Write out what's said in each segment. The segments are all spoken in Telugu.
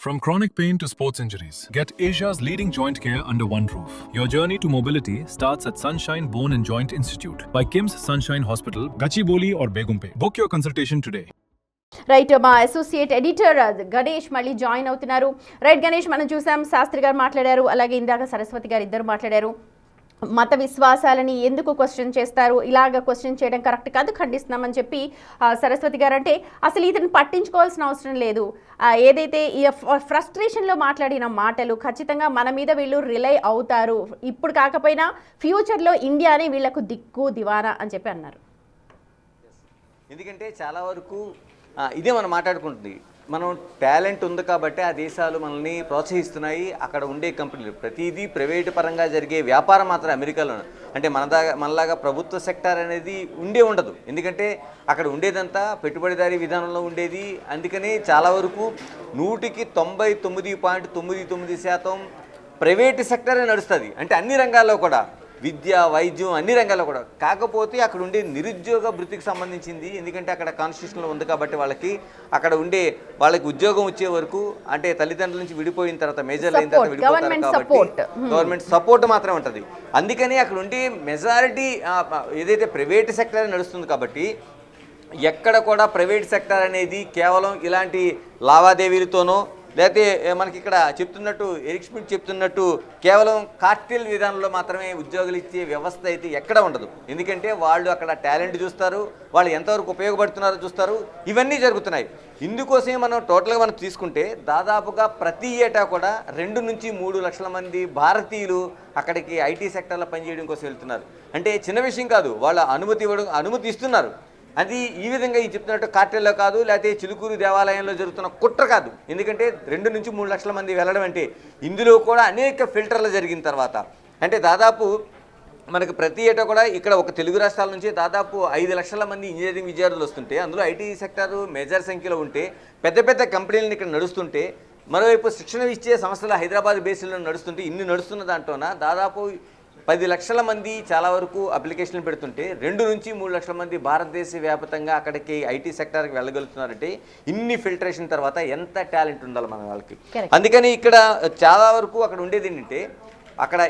From chronic pain to sports injuries, get Asia's leading joint care under one roof. Your journey to mobility starts at Sunshine Bone and Joint Institute by KIMS Sunshine Hospital, Gachibowli or Begumpe. Book your consultation today. Right మా అసోసియేట్ ఎడిటర్ గణేష్ మళ్ళీ జాయిన్ అవుతున్నారు. రైట్ గణేష్, మనం చూసాం శాస్త్రి గారు మాట్లాడారు, అలాగే ఇందాక సరస్వతి గారు ఇద్దరు మాట్లాడారు. మత విశ్వాసాలని ఎందుకు క్వశ్చన్ చేస్తారు, ఇలాగ క్వశ్చన్ చేయడం కరెక్ట్ కాదు, ఖండిస్తున్నామని చెప్పి సరస్వతి గారు అంటే అసలు ఇతను పట్టించుకోవాల్సిన అవసరం లేదు. ఏదైతే ఈ ఫ్రస్ట్రేషన్లో మాట్లాడిన మాటలు ఖచ్చితంగా మన మీద వీళ్ళు రిలై అవుతారు, ఇప్పుడు కాకపోయినా ఫ్యూచర్లో ఇండియానే వీళ్లకు దిక్కు దివానా అని చెప్పి అన్నారు. ఎందుకంటే చాలా వరకు ఇదే మనం మాట్లాడుకుంటుంది, మనం టాలెంట్ ఉంది కాబట్టి ఆ దేశాలు మనల్ని ప్రోత్సహిస్తున్నాయి. అక్కడ ఉండే కంపెనీలు ప్రతిదీ ప్రైవేటు పరంగా జరిగే వ్యాపారం మాత్రం అమెరికాలో, అంటే మనలాగా ప్రభుత్వ సెక్టార్ అనేది ఉండదు. ఎందుకంటే అక్కడ ఉండేదంతా పెట్టుబడిదారీ విధానంలో ఉండేది. అందుకని చాలా వరకు 100కి 99.99% ప్రైవేటు సెక్టరే నడుస్తుంది. అంటే అన్ని రంగాల్లో కూడా, విద్య, వైద్యం, అన్ని రంగాల్లో కూడా. కాకపోతే అక్కడ ఉండే నిరుద్యోగ వృత్తికి సంబంధించింది, ఎందుకంటే అక్కడ కాన్స్టిట్యూషన్లో ఉంది కాబట్టి అక్కడ ఉండే వాళ్ళకి ఉద్యోగం వచ్చే వరకు, అంటే తల్లిదండ్రుల నుంచి విడిపోయిన తర్వాత, మేజర్లు అయిన తర్వాత విడిపోతారు కాబట్టి గవర్నమెంట్ సపోర్ట్ మాత్రమే ఉంటుంది. అందుకని అక్కడ ఉండే మెజారిటీ ఏదైతే ప్రైవేట్ సెక్టర్ నడుస్తుంది కాబట్టి ఎక్కడ కూడా ప్రైవేట్ సెక్టర్ అనేది కేవలం ఇలాంటి లావాదేవీలతోనో, లేకపోతే మనకి ఇక్కడ చెప్తున్నట్టు ఎరిక్ షమిడ్ చెప్తున్నట్టు కేవలం కార్టెల్ విధానంలో మాత్రమే ఉద్యోగులు ఇచ్చే వ్యవస్థ అయితే ఎక్కడ ఉండదు. ఎందుకంటే వాళ్ళు అక్కడ టాలెంట్ చూస్తారు, వాళ్ళు ఎంతవరకు ఉపయోగపడుతున్నారో చూస్తారు, ఇవన్నీ జరుగుతున్నాయి. ఇందుకోసమే మనం టోటల్గా మనం తీసుకుంటే దాదాపుగా ప్రతి ఏటా కూడా 2 నుంచి 3 లక్షల మంది భారతీయులు అక్కడికి ఐటీ సెక్టర్లో పనిచేయడం కోసం వెళ్తున్నారు. అంటే చిన్న విషయం కాదు, వాళ్ళ అనుమతి ఇస్తున్నారు. అది ఈ విధంగా ఈ చెప్తున్నట్టు కార్టెల్లో కాదు, లేకపోతే చిలుకూరు దేవాలయంలో జరుగుతున్న కుట్ర కాదు. ఎందుకంటే 2 నుంచి 3 లక్షల మంది వెళ్ళడం అంటే ఇందులో కూడా అనేక ఫిల్టర్లు జరిగిన తర్వాత, అంటే దాదాపు మనకు ప్రతి ఏటా కూడా ఇక్కడ ఒక తెలుగు రాష్ట్రాల నుంచి దాదాపు 5 లక్షల మంది ఇంజనీరింగ్ విద్యార్థులు వస్తుంటే, అందులో ఐటీ సెక్టారు మేజర్ సంఖ్యలో ఉంటే, పెద్ద పెద్ద కంపెనీలను ఇక్కడ నడుస్తుంటే, మరోవైపు శిక్షణ ఇచ్చే సంస్థలు హైదరాబాద్ బేస్లో నడుస్తుంటే, ఇన్ని నడుస్తున్న దాంట్లోన దాదాపు 10 లక్షల మంది చాలా వరకు అప్లికేషన్లు పెడుతుంటే 2 నుంచి 3 లక్షల మంది భారతదేశ వ్యాప్తంగా అక్కడికి ఐటీ సెక్టార్కి వెళ్ళగలుగుతున్నారంటే ఇన్ని ఫిల్టరేషన్ తర్వాత ఎంత టాలెంట్ ఉండాలి మన వాళ్ళకి. అందుకని ఇక్కడ చాలా వరకు అక్కడ ఉండేది ఏంటంటే, అక్కడ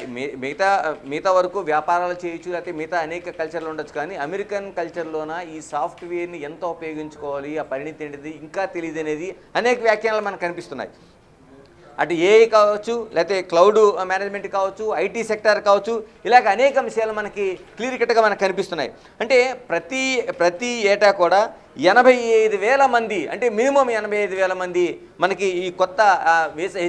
మిగతా వరకు వ్యాపారాలు చేయొచ్చు, లేకపోతే మిగతా అనేక కల్చర్లు ఉండొచ్చు, కానీ అమెరికన్ కల్చర్లోన ఈ సాఫ్ట్వేర్ని ఎంత ఉపయోగించుకోవాలి, ఆ పరిణితి ఏంటిది ఇంకా తెలియదు అనేది అనేక వ్యాఖ్యానాలు మనకు కనిపిస్తున్నాయి. అటు ఏఐ కావచ్చు, లేకపోతే క్లౌడ్ మేనేజ్మెంట్ కావచ్చు, ఐటీ సెక్టార్ కావచ్చు, ఇలాగ అనేక అంశాలు మనకి క్లియర్ కట్గా మనకు కనిపిస్తున్నాయి. అంటే ప్రతి ఏటా కూడా 85,000 మంది, అంటే మినిమం 85,000 మంది మనకి ఈ కొత్త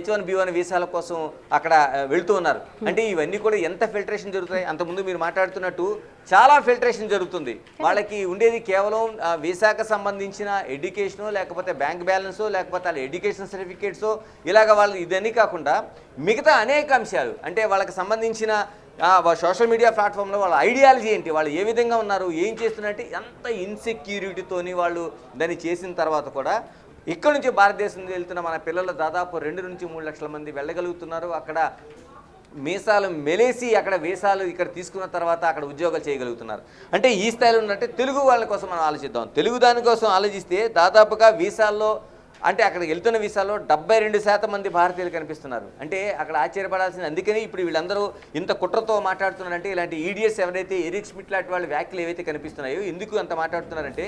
H1B1 వీసాల కోసం అక్కడ వెళుతూ ఉన్నారు. అంటే ఇవన్నీ కూడా ఎంత ఫిల్టరేషన్ జరుగుతాయి. అంతకుముందు మీరు మాట్లాడుతున్నట్టు చాలా ఫిల్టరేషన్ జరుగుతుంది. వాళ్ళకి ఉండేది కేవలం వీసాకు సంబంధించిన ఎడ్యుకేషనో, లేకపోతే బ్యాంక్ బ్యాలెన్సో, లేకపోతే వాళ్ళ ఎడ్యుకేషన్ సర్టిఫికేట్సో, ఇలాగ వాళ్ళు ఇదని కాకుండా మిగతా అనేక అంశాలు, అంటే వాళ్ళకి సంబంధించిన సోషల్ మీడియా ప్లాట్ఫామ్లో వాళ్ళ ఐడియాలజీ ఏంటి, వాళ్ళు ఏ విధంగా ఉన్నారు, ఏం చేస్తున్నారంటే ఎంత ఇన్సెక్యూరిటీతోని వాళ్ళు దాన్ని చేసిన తర్వాత కూడా ఇక్కడ నుంచి భారతదేశం నుంచి వెళ్తున్న మన పిల్లలు దాదాపు 2 నుంచి 3 లక్షల మంది వెళ్ళగలుగుతున్నారు. అక్కడ మీసాలు మెలేసి అక్కడ వీసాలు ఇక్కడ తీసుకున్న తర్వాత అక్కడ ఉద్యోగాలు చేయగలుగుతున్నారు. అంటే ఈ స్థాయిలో ఉన్నట్టే తెలుగు వాళ్ళ కోసం మనం ఆలోచిద్దాం. తెలుగు దానికోసం ఆలోచిస్తే దాదాపుగా వీసాల్లో, అంటే అక్కడికి వెళ్తున్న వీసాలో 72% మంది భారతీయులు కనిపిస్తున్నారు. అంటే అక్కడ ఆశ్చర్యపడాల్సింది. అందుకని ఇప్పుడు వీళ్ళందరూ ఇంత కుట్రతో మాట్లాడుతున్నారంటే, ఇలాంటి ఈడియస్ ఎవరైతే ఎరిక్ షమిడ్ లాంటి వాళ్ళ వ్యాఖ్యలు ఏవైతే కనిపిస్తున్నాయో ఎందుకు అంత మాట్లాడుతున్నారంటే,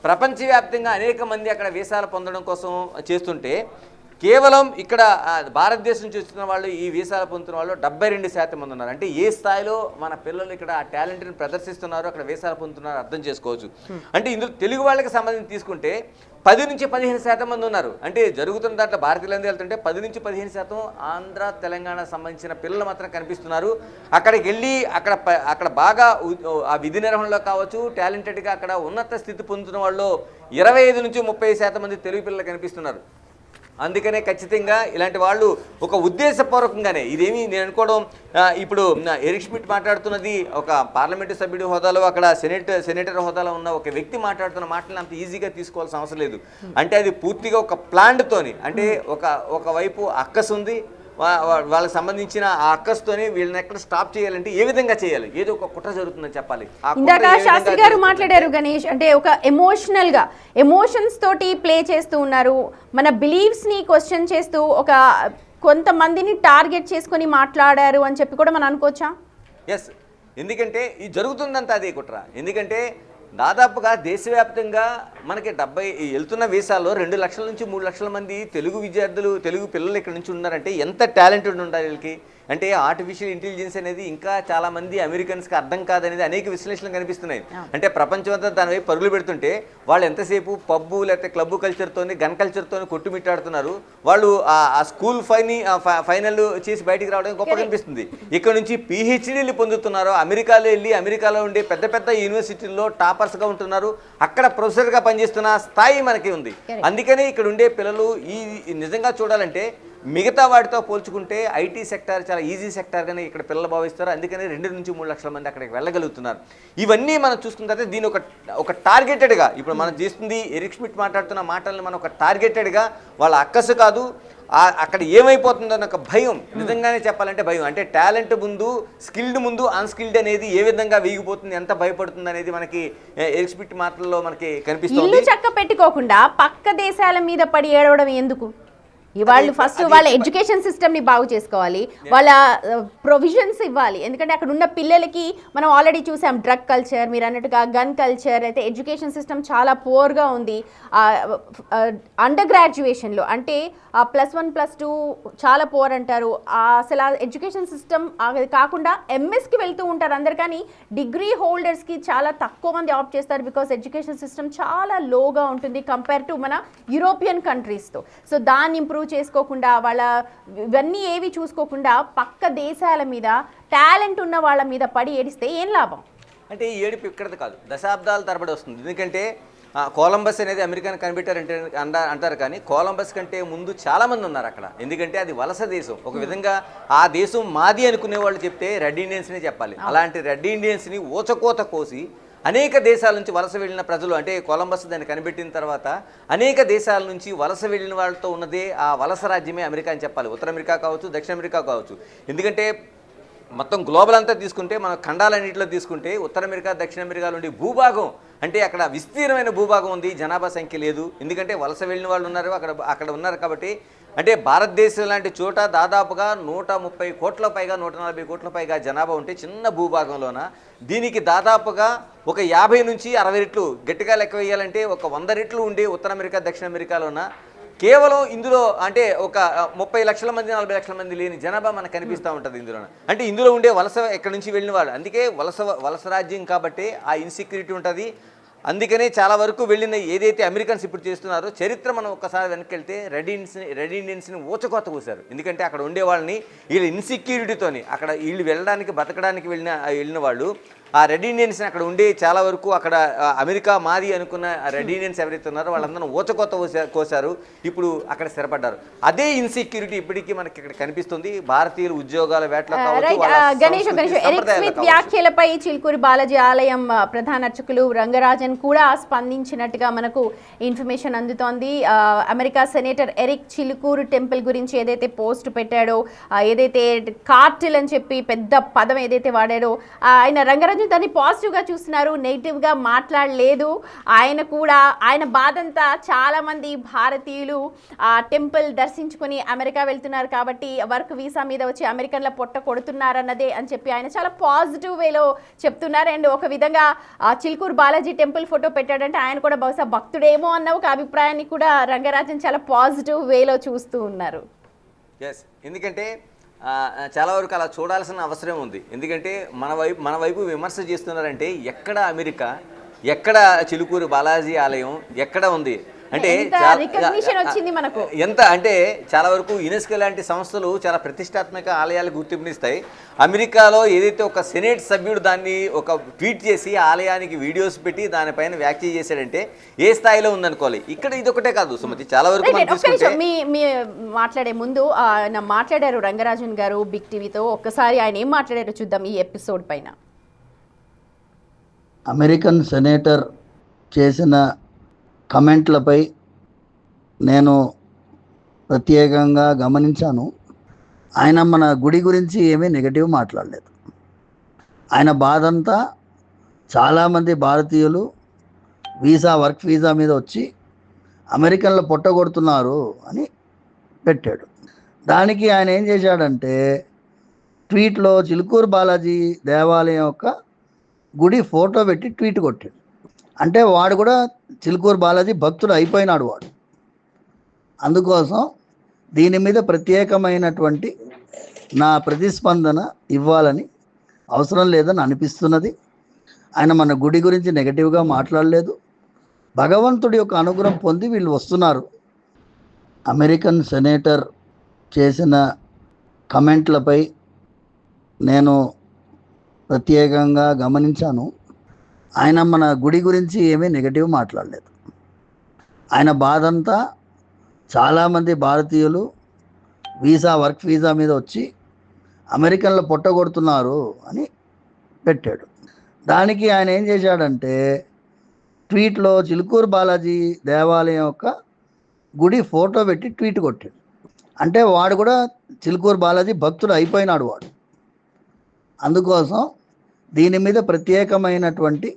ప్రపంచవ్యాప్తంగా అనేక మంది అక్కడ వీసాలు పొందడం కోసం చేస్తుంటే కేవలం ఇక్కడ భారతదేశం నుంచి వచ్చిన వాళ్ళు, ఈ వీసాలు పొందుతున్న వాళ్ళు 72% మంది ఉన్నారు. అంటే ఏ స్థాయిలో మన పిల్లలు ఇక్కడ ఆ టాలెంట్ని ప్రదర్శిస్తున్నారు, అక్కడ వీసాలు పొందుతున్నారు అర్థం చేసుకోవచ్చు. అంటే ఇందులో తెలుగు వాళ్ళకి సంబంధించి తీసుకుంటే 10 నుంచి 15% మంది ఉన్నారు. అంటే జరుగుతున్న దాంట్లో భారతీయులందరూ వెళ్తుంటే 10 నుంచి 15% ఆంధ్ర, తెలంగాణ సంబంధించిన పిల్లలు మాత్రం కనిపిస్తున్నారు. అక్కడికి వెళ్ళి అక్కడ బాగా ఆ విధి నిర్వహణలో కావచ్చు, టాలెంటెడ్గా అక్కడ ఉన్నత స్థితి పొందుతున్న వాళ్ళు 25 నుంచి 30% మంది తెలుగు పిల్లలు కనిపిస్తున్నారు. అందుకనే ఖచ్చితంగా ఇలాంటి వాళ్ళు ఒక ఉద్దేశపూర్వకంగానే, ఇదేమి నేను అనుకోవడం, ఇప్పుడు ఎరిక్ షమిడ్ మాట్లాడుతున్నది ఒక పార్లమెంటు సభ్యుడి హోదాలో, అక్కడ సెనేటర్ హోదాలో ఉన్న ఒక వ్యక్తి మాట్లాడుతున్న మాటలను అంత ఈజీగా తీసుకోవాల్సిన అవసరం లేదు. అంటే అది పూర్తిగా ఒక ప్లాన్తోని, అంటే ఒకవైపు అక్కసు ఉంది, వాళ్ళకి సంబంధించిన ఆ అక్కస్తోనే వీళ్ళని ఎక్కడ స్టాప్ చేయాలంటే ఏ విధంగా చేయాలి, ఏదో ఒక కుట్ర జరుగుతుందని చెప్పాలి. ఇందాక శాస్త్రి గారు మాట్లాడారు గణేష్, అంటే ఒక ఎమోషనల్గా ఎమోషన్స్ తోటి ప్లే చేస్తూ ఉన్నారు, మన బిలీవ్స్ని క్వశ్చన్ చేస్తూ ఒక కొంతమందిని టార్గెట్ చేసుకొని మాట్లాడారు అని చెప్పి కూడా మనం అనుకోవచ్చా? ఎస్, ఎందుకంటే ఇది జరుగుతుందంతా అదే కుట్ర. ఎందుకంటే దాదాపుగా దేశవ్యాప్తంగా మనకి వెళ్తున్న వీసాల్లో 2 లక్షల నుంచి 3 లక్షల మంది తెలుగు విద్యార్థులు, తెలుగు పిల్లలు ఇక్కడ నుంచి ఉన్నారంటే ఎంత టాలెంటెడ్ ఉండాలి వీళ్ళకి. అంటే ఆర్టిఫిషియల్ ఇంటెలిజెన్స్ అనేది ఇంకా చాలామంది అమెరికన్స్కి అర్థం కాదనేది అనేక విశ్లేషణలు కనిపిస్తున్నాయి. అంటే ప్రపంచం అంతా దాని వైపు పరుగులు పెడుతుంటే వాళ్ళు ఎంతసేపు పబ్బు లేకపోతే క్లబ్ కల్చర్తోని, గన్ కల్చర్తోని కొట్టుమిట్టాడుతున్నారు. వాళ్ళు ఆ స్కూల్ ఫైనల్ చేసి బయటికి రావడం గొప్ప కనిపిస్తుంది. ఇక్కడ నుంచి పిహెచ్డీలు పొందుతున్నారు, అమెరికాలో వెళ్ళి అమెరికాలో ఉండే పెద్ద పెద్ద యూనివర్సిటీల్లో టాపర్స్గా ఉంటున్నారు, అక్కడ ప్రొఫెసర్గా పనిచేస్తున్న స్థాయి మనకి ఉంది. అందుకనే ఇక్కడ ఉండే పిల్లలు నిజంగా చూడాలంటే మిగతా వాటితో పోల్చుకుంటే ఐటీ సెక్టార్ చాలా ఈజీ సెక్టార్గానే ఇక్కడ పిల్లలు భావిస్తారు. అందుకని 2 నుంచి 3 లక్షల మంది అక్కడికి వెళ్ళగలుగుతున్నారు. ఇవన్నీ మనం చూసుకున్న తర్వాత దీని ఒక టార్గెటెడ్గా ఇప్పుడు మనం చేస్తుంది ఎరిక్ షమిడ్ మాట్లాడుతున్న మాటలను మనం ఒక టార్గెటెడ్గా వాళ్ళ అక్కసు కాదు, అక్కడ ఏమైపోతుందన్న ఒక భయం, నిజంగానే చెప్పాలంటే భయం. అంటే టాలెంట్ ముందు, స్కిల్డ్ ముందు అన్స్కిల్డ్ అనేది ఏ విధంగా వీగిపోతుంది, ఎంత భయపడుతుంది అనేది మనకి ఎరిక్ షమిడ్ మాటల్లో మనకి కనిపిస్తుంది. ఇల్లు చక్క పెట్టుకోకుండా పక్క దేశాల మీద పడి ఏడవడం ఎందుకు? వాళ్ళు ఫస్ట్ వాళ్ళ ఎడ్యుకేషన్ సిస్టమ్ని బాగు చేసుకోవాలి, వాళ్ళ ప్రొవిజన్స్ ఇవ్వాలి. ఎందుకంటే అక్కడ ఉన్న పిల్లలకి మనం ఆల్రెడీ చూసాం డ్రగ్ కల్చర్, మీరు అన్నట్టుగా గన్ కల్చర్, అయితే ఎడ్యుకేషన్ సిస్టమ్ చాలా పూర్గా ఉంది. అండర్ గ్రాడ్యుయేషన్లో అంటే +1 +2 చాలా పూర్ అంటారు. అసలు ఆ ఎడ్యుకేషన్ సిస్టమ్ కాకుండా ఎంఎస్కి వెళ్తూ ఉంటారు అందరు, కానీ డిగ్రీ హోల్డర్స్కి చాలా తక్కువ మంది ఆప్ట్ చేస్తారు. బికాస్ ఎడ్యుకేషన్ సిస్టమ్ చాలా లోగా ఉంటుంది కంపేర్ టు మన యూరోపియన్ కంట్రీస్తో. సో దాన్ని ఇంప్రూవ్ చేసుకోకుండా, వాళ్ళ ఇవన్నీ ఏవి చూసుకోకుండా పక్క దేశాల మీద టాలెంట్ ఉన్న వాళ్ళ మీద పడి ఏడిస్తే ఏం లాభం? అంటే ఈ ఏడుపు ఇక్కడది కాదు, దశాబ్దాల తరబడి వస్తుంది. ఎందుకంటే కొలంబస్ అనేది అమెరికాని కనిపెట్టారంటే అంటారు, కానీ కొలంబస్ కంటే ముందు చాలామంది ఉన్నారు అక్కడ. ఎందుకంటే అది వలస దేశం. ఒక విధంగా ఆ దేశం మాది అనుకునే వాళ్ళు చెప్తే రెడ్ ఇండియన్స్నే చెప్పాలి. అలాంటి రెడ్ ఇండియన్స్ని ఊచకోత కోసి అనేక దేశాల నుంచి వలస వెళ్ళిన ప్రజలు, అంటే కొలంబస్ దాన్ని కనిపెట్టిన తర్వాత అనేక దేశాల నుంచి వలస వెళ్ళిన వాళ్ళతో ఉన్నదే ఆ వలస రాజ్యమే అమెరికా అని చెప్పాలి. ఉత్తర అమెరికా కావచ్చు, దక్షిణ అమెరికా కావచ్చు. ఎందుకంటే మొత్తం గ్లోబల్ అంతా తీసుకుంటే, మన ఖండాలన్నింటిలో తీసుకుంటే ఉత్తర అమెరికా, దక్షిణ అమెరికాలో ఉండే భూభాగం అంటే అక్కడ విస్తీర్ణమైన భూభాగం ఉంది, జనాభా సంఖ్య లేదు. ఎందుకంటే వలస వెళ్ళిన వాళ్ళు ఉన్నారు అక్కడ ఉన్నారు కాబట్టి. అంటే భారతదేశం లాంటి చోట దాదాపుగా 130 కోట్ల పైగా, 140 కోట్ల పైగా జనాభా ఉంటే చిన్న భూభాగంలోన దీనికి దాదాపుగా ఒక 50 నుంచి 60 రెట్లు, గట్టిగా లెక్క వేయాలంటే ఒక 100 రెట్లు ఉండే ఉత్తర అమెరికా, దక్షిణ అమెరికాలోన కేవలం ఇందులో అంటే ఒక 30 లక్షల మంది, 40 లక్షల మంది లేని జనాభా మనకు కనిపిస్తూ ఉంటుంది ఇందులో. అంటే ఇందులో ఉండే వలస ఎక్కడి నుంచి వెళ్ళిన వాళ్ళు. అందుకే వలస రాజ్యం కాబట్టి ఆ ఇన్సెక్యూరిటీ ఉంటుంది. అందుకనే చాలా వరకు వెళ్ళిన ఏదైతే అమెరికన్స్ ఇప్పుడు చేస్తున్నారో, చరిత్ర మనం ఒక్కసారి వెనక్కి వెళ్తే రెడ్ ఇండియన్స్ని ఊచకోత కూశారు. ఎందుకంటే అక్కడ ఉండే వాళ్ళని వీళ్ళ ఇన్సెక్యూరిటీతోని, అక్కడ వీళ్ళు వెళ్ళడానికి బతకడానికి వెళ్ళిన వాళ్ళు ఆ రెడ్ ఇండియన్స్ని అక్కడ ఉండే చాలా వరకు అక్కడ అమెరికా మాది అనుకున్న రెడ్ ఇండియన్స్ ఎవరైతే ఉన్నారో వాళ్ళందరూ ఊచకోత కోసారు. ఇప్పుడు అక్కడ స్థిరపడ్డారు. అదే ఇన్సెక్యూరిటీ ఇప్పటికీ మనకి ఇక్కడ కనిపిస్తుంది. భారతీయుల ఉద్యోగాల వేటలో గణేష్ ఎరిక్ స్మిత్ వ్యాఖ్యలపై చిలుకూరి బాలాజీ ఆలయం ప్రధాన అర్చకులు రంగరాజన్ కూడా స్పందించినట్టుగా మనకు ఇన్ఫర్మేషన్ అందుతోంది. America senator Eric Chilkur temple గురించి ఏదైతే పోస్ట్ పెట్టాడో, ఏదైతే కార్టిల్ అని చెప్పి పెద్ద పదం ఏదైతే వాడాడో, ఆయన రంగరాజన్ దాన్ని పాజిటివ్గా చూస్తున్నారు, నెగిటివ్గా మాట్లాడలేదు. ఆయన బాధంతా చాలామంది భారతీయులు టెంపుల్ దర్శించుకొని అమెరికా వెళ్తున్నారు కాబట్టి వర్క్ వీసా మీద వచ్చి అమెరికన్ల పొట్ట కొడుతున్నారన్నదే అని చెప్పి ఆయన చాలా పాజిటివ్ వేలో చెప్తున్నారు. అండ్ ఒక విధంగా చిలుకూరు బాలాజీ టెంపుల్ ఫోటో పెట్టాడంటే ఆయన కూడా బహుశా భక్తుడేమో అన్న ఒక అభిప్రాయాన్ని కూడా రంగరాజన్ చాలా పాజిటివ్ వేలో చూస్తూ ఉన్నారు. ఎస్, ఎందుకంటే చాలా వరకు అలా చూడాల్సిన అవసరం ఉంది. ఎందుకంటే మన వైపు విమర్శ చేస్తున్నారంటే ఎక్కడ అమెరికా, ఎక్కడ చిలుకూరు బాలాజీ ఆలయం ఎక్కడ ఉంది అంటే ఎంత అంటే చాలా వరకు యునెస్కో లాంటి సంస్థలు చాలా ప్రతిష్టాత్మక ఆలయాలు గుర్తింపునిస్తాయి. అమెరికాలో ఏదైతే ఒక సెనేట్ సభ్యుడు దాన్ని ఒక ట్వీట్ చేసి ఆలయానికి వీడియోస్ పెట్టి దానిపైన వ్యాఖ్య చేశాడంటే ఏ స్థాయిలో ఉందనుకోవాలి. ఇక్కడ ఇది ఒకటే కాదు సుమతి, చాలా వరకు మాట్లాడే ముందు మాట్లాడారు రంగరాజన్ గారు బిగ్ టీవీతో. ఒక్కసారి ఆయన ఏం మాట్లాడారో చూద్దాం ఈ ఎపిసోడ్ పైన. అమెరికన్ సెనేటర్ చేసిన కమెంట్లపై నేను ప్రత్యేకంగా గమనించాను. ఆయన మన గుడి గురించి ఏమీ నెగటివ్ మాట్లాడలేదు. ఆయన బాధ అంతా చాలామంది భారతీయులు వర్క్ వీసా మీద వచ్చి అమెరికన్లో పొట్టగొడుతున్నారు అని పెట్టాడు. దానికి ఆయన ఏం చేశాడంటే ట్వీట్లో చిలుకూరు బాలాజీ దేవాలయం యొక్క గుడి ఫోటో పెట్టి ట్వీట్ కొట్టాడు. అంటే వాడు కూడా చిలుకూరు బాలాజీ భక్తుడు అయిపోయినాడు వాడు. అందుకోసం దీని మీద ప్రత్యేకమైనటువంటి నా ప్రతిస్పందన ఇవ్వాలని అవసరం లేదని అనిపిస్తున్నది. ఆయన మన గుడి గురించి నెగటివ్గా మాట్లాడలేదు. భగవంతుడి యొక్క అనుగ్రహం పొంది వీళ్ళు వస్తున్నారు. అమెరికన్ సెనేటర్ చేసిన కమెంట్లపై నేను ప్రత్యేకంగా గమనించాను. ఆయన మన గుడి గురించి ఏమీ నెగటివ్ మాట్లాడలేదు. ఆయన బాధ అంతా చాలామంది భారతీయులు వర్క్ వీసా మీద వచ్చి అమెరికన్లో పొట్టగొడుతున్నారు అని పెట్టాడు. దానికి ఆయన ఏం చేశాడంటే ట్వీట్లో చిలుకూరు బాలాజీ దేవాలయం యొక్క గుడి ఫోటో పెట్టి ట్వీట్ కొట్టాడు. అంటే వాడు కూడా చిలుకూరు బాలాజీ భక్తుడు అయిపోయినాడు వాడు. అందుకోసం దీని మీద ప్రత్యేకమైనటువంటి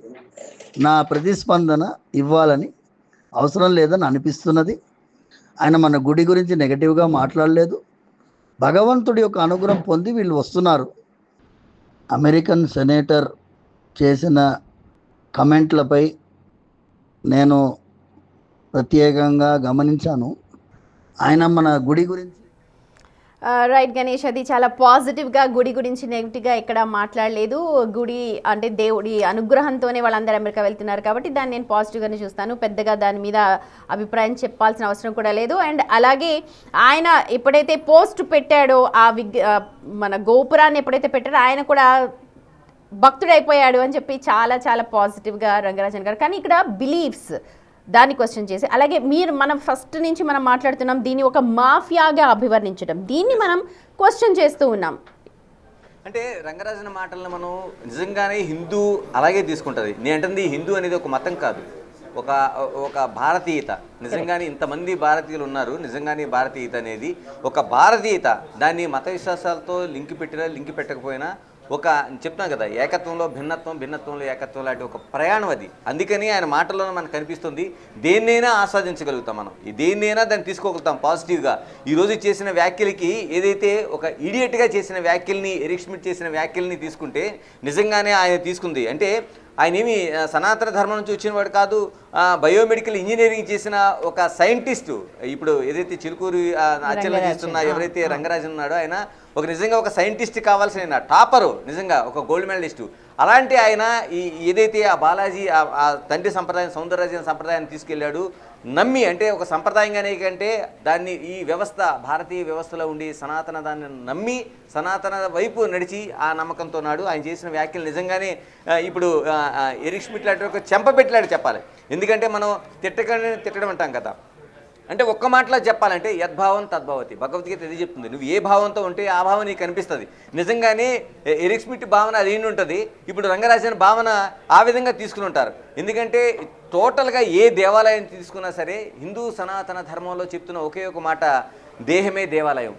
నా ప్రతిస్పందన ఇవ్వాలని అవసరం లేదని అనిపిస్తున్నది. ఆయన మన గుడి గురించి నెగటివ్గా మాట్లాడలేదు. భగవంతుడి యొక్క అనుగ్రహం పొంది వీళ్ళు వస్తున్నారు. అమెరికన్ సెనేటర్ చేసిన కమెంట్లపై నేను ప్రత్యేకంగా గమనించాను. ఆయన మన గుడి గురించి రైట్ గణేష్, అది చాలా పాజిటివ్గా గుడి గురించి నెగిటివ్గా ఎక్కడ మాట్లాడలేదు. గుడి అంటే దేవుడి అనుగ్రహంతోనే వాళ్ళందరూ అమెరికా వెళ్తున్నారు కాబట్టి దాన్ని నేను పాజిటివ్గానే చూస్తాను. పెద్దగా దాని మీద అభిప్రాయం చెప్పాల్సిన అవసరం కూడా లేదు. అండ్ అలాగే ఆయన ఎప్పుడైతే పోస్ట్ పెట్టాడో మన గోపురాన్ని ఎప్పుడైతే పెట్టాడో ఆయన కూడా భక్తుడైపోయాడు అని చెప్పి చాలా చాలా పాజిటివ్గా రంగరాజన్ గారు. కానీ ఇక్కడ బిలీఫ్స్ దాన్ని క్వశ్చన్ చేసి, అలాగే మనం ఫస్ట్ నుంచి మనం మాట్లాడుతున్నాం దీన్ని ఒక మాఫియాగా అభివర్ణించడం, దీన్ని మనం క్వశ్చన్ చేస్తూ ఉన్నాం. అంటే రంగరాజన్ మాటలను మనం నిజంగానే హిందూ అలాగే తీసుకుంటుంది. నేను అంటుంది హిందూ అనేది ఒక మతం కాదు, ఒక భారతీయత. నిజంగానే ఇంతమంది భారతీయులు ఉన్నారు. నిజంగానే భారతీయత అనేది ఒక భారతీయత. దాన్ని మత విశ్వాసాలతో లింక్ పెట్టకపోయినా చెప్తాం కదా, ఏకత్వంలో భిన్నత్వం, భిన్నత్వంలో ఏకత్వం లాంటి ఒక ప్రయాణం అది. అందుకని ఆయన మాటల్లోనే మనకు కనిపిస్తుంది దేన్నైనా ఆస్వాదించగలుగుతాం మనం, దేన్నైనా దాన్ని తీసుకోగలుగుతాం పాజిటివ్గా. ఈరోజు చేసిన వ్యాఖ్యలకి ఏదైతే ఒక ఇడియట్గా చేసిన వ్యాఖ్యల్ని, ఎరిక్ ష్మిట్ చేసిన వ్యాఖ్యల్ని తీసుకుంటే నిజంగానే ఆయన తీసుకుంది అంటే ఆయన ఏమి సనాతన ధర్మం నుంచి వచ్చినవాడు కాదు, బయోమెడికల్ ఇంజనీరింగ్ చేసిన ఒక సైంటిస్టు. ఇప్పుడు ఏదైతే చిలుకూరు ఆచరణ చేస్తున్న ఎవరైతే రంగరాజన్ ఉన్నాడో ఆయన నిజంగా ఒక సైంటిస్ట్ కావాల్సిన టాపరు, నిజంగా ఒక గోల్డ్ మెడలిస్టు. అలాంటి ఆయన ఏదైతే ఆ బాలాజీ ఆ తండ్రి సంప్రదాయం, సౌందరరాజన్ సంప్రదాయాన్ని తీసుకెళ్ళాడు, నమ్మి, అంటే ఒక సంప్రదాయంగానే కంటే దాన్ని ఈ వ్యవస్థ, భారతీయ వ్యవస్థలో ఉండి సనాతన దాన్ని నమ్మి సనాతన వైపు నడిచి ఆ నమ్మకంతో నాడు ఆయన చేసిన వ్యాఖ్యలు నిజంగానే ఇప్పుడు ఎరిక్ ష్మిట్ లాంటి ఒక చెంపపెట్టలాడు చెప్పాలి. ఎందుకంటే మనం తిట్టడం అంటాం కదా, అంటే ఒక్క మాటలో చెప్పాలంటే యద్భావం తద్భవతి. భగవద్గీత ఇది చెప్తుంది, నువ్వు ఏ భావంతో ఉంటే ఆ భావం నీకు కనిపిస్తుంది. నిజంగానే ఎరిక్ ష్మిట్ భావన అది ఉంటుంది, ఇప్పుడు రంగరాజన్ భావన ఆ విధంగా తీసుకుని ఉంటారు. ఎందుకంటే టోటల్గా ఏ దేవాలయం తీసుకున్నా సరే హిందూ సనాతన ధర్మంలో చెప్తున్న ఒకే ఒక మాట, దేహమే దేవాలయం.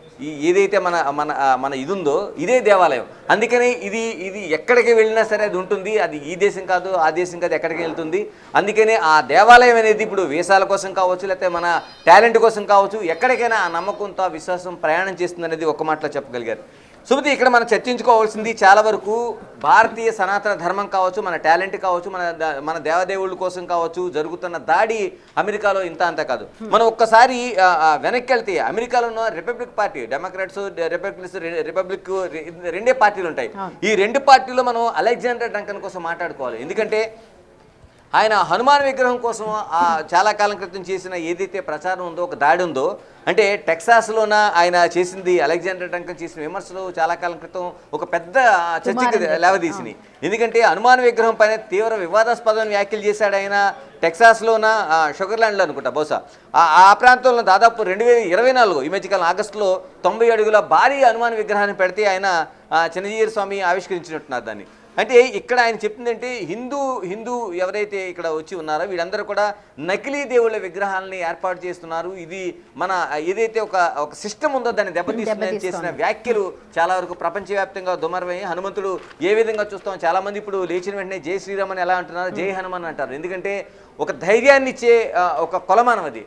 ఏదైతే మన మన మన ఇది ఉందో ఇదే దేవాలయం. అందుకని ఇది ఎక్కడికి వెళ్ళినా సరే అది ఉంటుంది. అది ఈ దేశం కాదు, ఆ దేశం కాదు, ఎక్కడికి వెళ్తుంది. అందుకనే ఆ దేవాలయం అనేది ఇప్పుడు వేషాల కోసం కావచ్చు, లేకపోతే మన టాలెంట్ కోసం కావచ్చు, ఎక్కడికైనా ఆ నమ్మకంతో, ఆ విశ్వాసం ప్రయాణం చేస్తుంది అనేది ఒక మాటలో చెప్పగలిగారు. సుమతి, ఇక్కడ మనం చర్చించుకోవాల్సింది చాలా వరకు భారతీయ సనాతన ధర్మం కావచ్చు, మన టాలెంట్ కావచ్చు, మన దేవదేవుళ్ళ కోసం కావచ్చు జరుగుతున్న దాడి అమెరికాలో ఇంత అంతా కాదు. మనం ఒక్కసారి వెనక్కి వెళ్తే అమెరికాలో ఉన్న రిపబ్లిక్ పార్టీ, డెమోక్రాట్స్, రిపబ్లిక్ రెండే పార్టీలు ఉంటాయి. ఈ రెండు పార్టీలో మనం అలెగ్జాండర్ డంకన్ కోసం మాట్లాడుకోవాలి. ఎందుకంటే ఆయన హనుమాన్ విగ్రహం కోసం చాలా కాలం క్రితం చేసిన ఏదైతే ప్రచారం ఉందో, ఒక దాడి ఉందో, అంటే టెక్సాస్లోన ఆయన చేసింది, అలెగ్జాండర్ డంకన్ చేసిన విమర్శలు చాలా కాలం క్రితం ఒక పెద్ద చర్చకి లేవదీసినాయి. ఎందుకంటే హనుమాన్ విగ్రహం పైన తీవ్ర వివాదాస్పదమైన వ్యాఖ్యలు చేశాడు ఆయన. టెక్సాస్లోన షుగర్లాండ్లో అనుకుంటా బహుశా ఆ ప్రాంతంలో దాదాపు 2024 ఈ మధ్యకాలం ఆగస్టులో 90 అడుగుల భారీ హనుమాన్ విగ్రహాన్ని పెడితే ఆయన చిన్నజీయర్ స్వామి ఆవిష్కరించినట్టున్నారు దాన్ని. అంటే ఇక్కడ ఆయన చెప్తుందంటే హిందూ ఎవరైతే ఇక్కడ వచ్చి ఉన్నారో వీళ్ళందరూ కూడా నకిలీ దేవుళ్ళ విగ్రహాలని ఏర్పాటు చేస్తున్నారు, ఇది మన ఏదైతే ఒక సిస్టమ్ ఉందో దాన్ని దెబ్బతీస్తుందని చేసిన వ్యాఖ్యలు చాలా వరకు ప్రపంచవ్యాప్తంగా దుమారమై హనుమంతుడు ఏ విధంగా చూస్తాం, చాలా మంది ఇప్పుడు లేచిన వెంటనే జై శ్రీరామ్ అని ఎలా అంటున్నారు, జై హనుమాన్ అంటారు. ఎందుకంటే ఒక ధైర్యాన్ని ఇచ్చే ఒక కొలమానం అది.